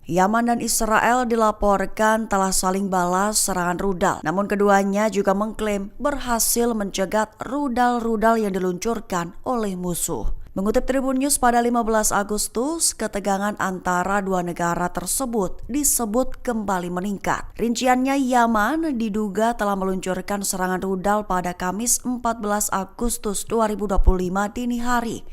Yaman dan Israel dilaporkan telah saling balas serangan rudal, namun keduanya juga mengklaim berhasil mencegat rudal-rudal yang diluncurkan oleh musuh. Mengutip Tribun News pada 15 Agustus, ketegangan antara dua negara tersebut disebut kembali meningkat. Rinciannya, Yaman diduga telah meluncurkan serangan rudal pada Kamis 14 Agustus 2025 dini hari.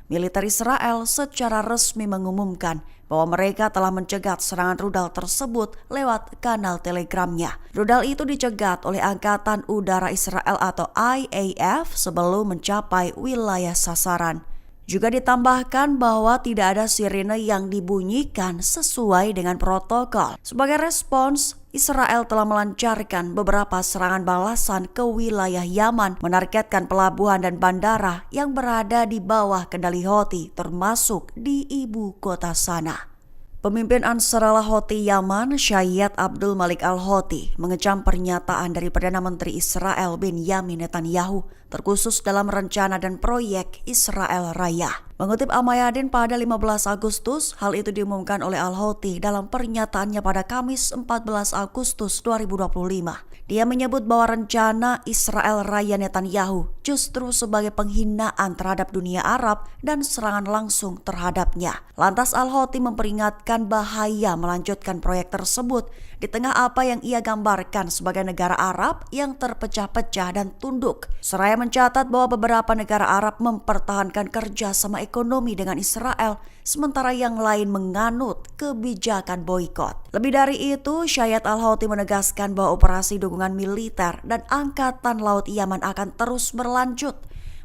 Militer Israel secara resmi mengumumkan bahwa mereka telah mencegat serangan rudal tersebut lewat kanal telegramnya. Rudal itu dicegat oleh Angkatan Udara Israel atau IAF sebelum mencapai wilayah sasaran. Juga ditambahkan bahwa tidak ada sirene yang dibunyikan sesuai dengan protokol. Sebagai respons, Israel telah melancarkan beberapa serangan balasan ke wilayah Yaman, menargetkan pelabuhan dan bandara yang berada di bawah kendali Houthi, termasuk di ibu kota sana. Pemimpin Ansarallah Houthi Yaman, Syed Abdul Malik al-Houthi, mengecam pernyataan dari Perdana Menteri Israel Benyamin Netanyahu terkhusus dalam rencana dan proyek Israel Raya. Mengutip Al-Mayadin pada 15 Agustus, hal itu diumumkan oleh al-Houthi dalam pernyataannya pada Kamis 14 Agustus 2025. Dia menyebut bahwa rencana Israel Raya Netanyahu justru sebagai penghinaan terhadap dunia Arab dan serangan langsung terhadapnya. Lantas al-Houthi memperingatkan bahaya melanjutkan proyek tersebut di tengah apa yang ia gambarkan sebagai negara Arab yang terpecah-pecah dan tunduk. Seraya mencatat bahwa beberapa negara Arab mempertahankan kerjasama ekonomi dengan Israel, sementara yang lain menganut kebijakan boikot. Lebih dari itu, Syed al-Houthi menegaskan bahwa operasi dukungan militer dan Angkatan Laut Yaman akan terus berlanjut,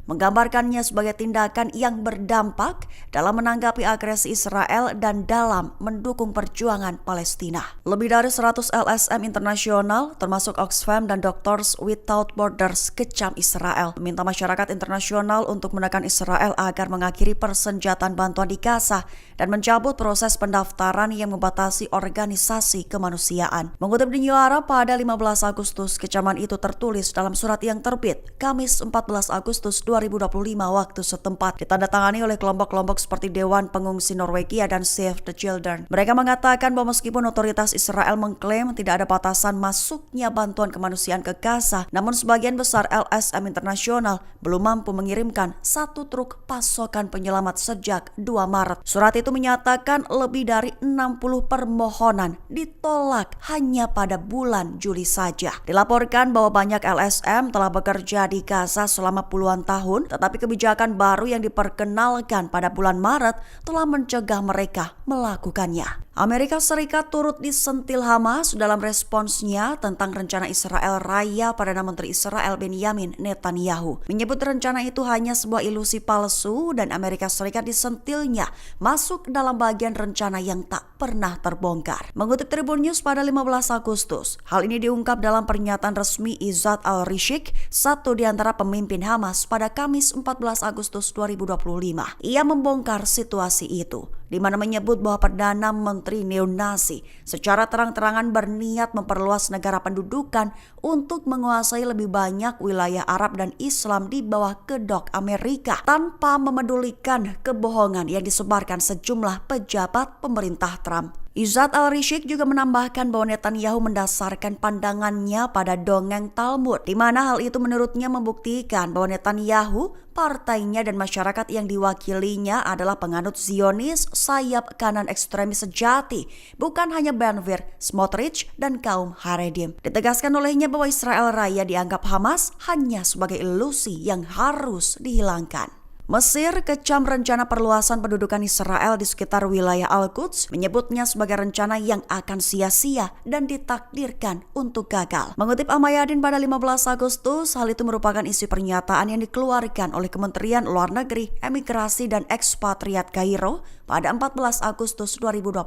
menggambarkannya sebagai tindakan yang berdampak dalam menanggapi agresi Israel dan dalam mendukung perjuangan Palestina. Lebih dari 100 LSM internasional, termasuk Oxfam dan Doctors Without Borders, kecam Israel, meminta masyarakat internasional untuk menekan Israel agar mengakhiri persenjataan bantuan di Gaza dan mencabut proses pendaftaran yang membatasi organisasi kemanusiaan. Mengutip di New Arab pada 15 Agustus, kecaman itu tertulis dalam surat yang terbit Kamis 14 Agustus 2025 waktu setempat, ditandatangani oleh kelompok-kelompok seperti Dewan Pengungsi Norwegia dan Save the Children. Mereka mengatakan bahwa meskipun otoritas Israel mengklaim tidak ada batasan masuknya bantuan kemanusiaan ke Gaza, namun sebagian besar LSM internasional belum mampu mengirimkan satu truk pasokan penyelamat sejak 2 Maret. Surat itu menyatakan lebih dari 60 permohonan ditolak hanya pada bulan Juli saja. Dilaporkan bahwa banyak LSM telah bekerja di Gaza selama puluhan tahun, tetapi kebijakan baru yang diperkenalkan pada bulan Maret telah mencegah mereka melakukannya. Amerika Serikat turut disentil Hamas dalam responsnya tentang rencana Israel Raya. Perdana Menteri Israel Benyamin Netanyahu menyebut rencana itu hanya sebuah ilusi palsu dan Amerika Serikat disentilnya masuk dalam bagian rencana yang tak pernah terbongkar. Mengutip Tribun News pada 15 Agustus, hal ini diungkap dalam pernyataan resmi Izzat al-Rishik, satu di antara pemimpin Hamas, pada Kamis 14 Agustus 2025. Ia membongkar situasi itu, di mana menyebut bahwa Perdana Menteri neo-Nazi secara terang-terangan berniat memperluas negara pendudukan untuk menguasai lebih banyak wilayah Arab dan Islam di bawah kedok Amerika, tanpa memedulikan kebohongan yang disebarkan sejumlah pejabat pemerintah Trump. Izzat al-Rishik juga menambahkan bahwa Netanyahu mendasarkan pandangannya pada dongeng Talmud, di mana hal itu menurutnya membuktikan bahwa Netanyahu, partainya dan masyarakat yang diwakilinya adalah penganut Zionis sayap kanan ekstremis sejati, bukan hanya Ben Gvir, Smotrich, dan kaum Haredim. Ditegaskan olehnya bahwa Israel Raya dianggap Hamas hanya sebagai ilusi yang harus dihilangkan. Mesir kecam rencana perluasan pendudukan Israel di sekitar wilayah Al-Quds, menyebutnya sebagai rencana yang akan sia-sia dan ditakdirkan untuk gagal. Mengutip Al-Mayadin pada 15 Agustus, hal itu merupakan isi pernyataan yang dikeluarkan oleh Kementerian Luar Negeri, Emigrasi dan Ekspatriat Kairo pada 14 Agustus 2025.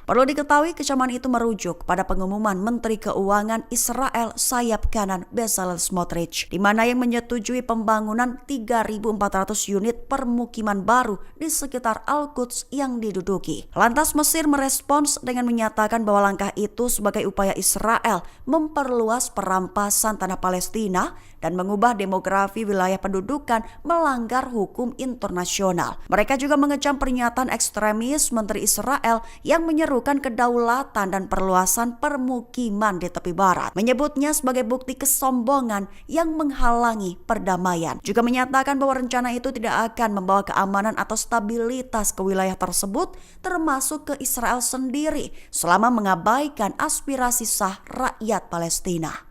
Perlu diketahui kecaman itu merujuk pada pengumuman Menteri Keuangan Israel sayap kanan Bezalel Smotrich, di mana yang menyetujui pembangunan 3.400 unit permukiman baru di sekitar Al-Quds yang diduduki. Lantas Mesir merespons dengan menyatakan bahwa langkah itu sebagai upaya Israel memperluas perampasan tanah Palestina dan mengubah demografi wilayah pendudukan melanggar hukum internasional. Mereka juga mengecam pernyataan ekstremis Menteri Israel yang menyerukan kedaulatan dan perluasan permukiman di tepi barat, menyebutnya sebagai bukti kesombongan yang menghalangi perdamaian. Juga menyatakan bahwa rencana itu tidak akan membawa keamanan atau stabilitas ke wilayah tersebut, termasuk ke Israel sendiri, selama mengabaikan aspirasi sah rakyat Palestina.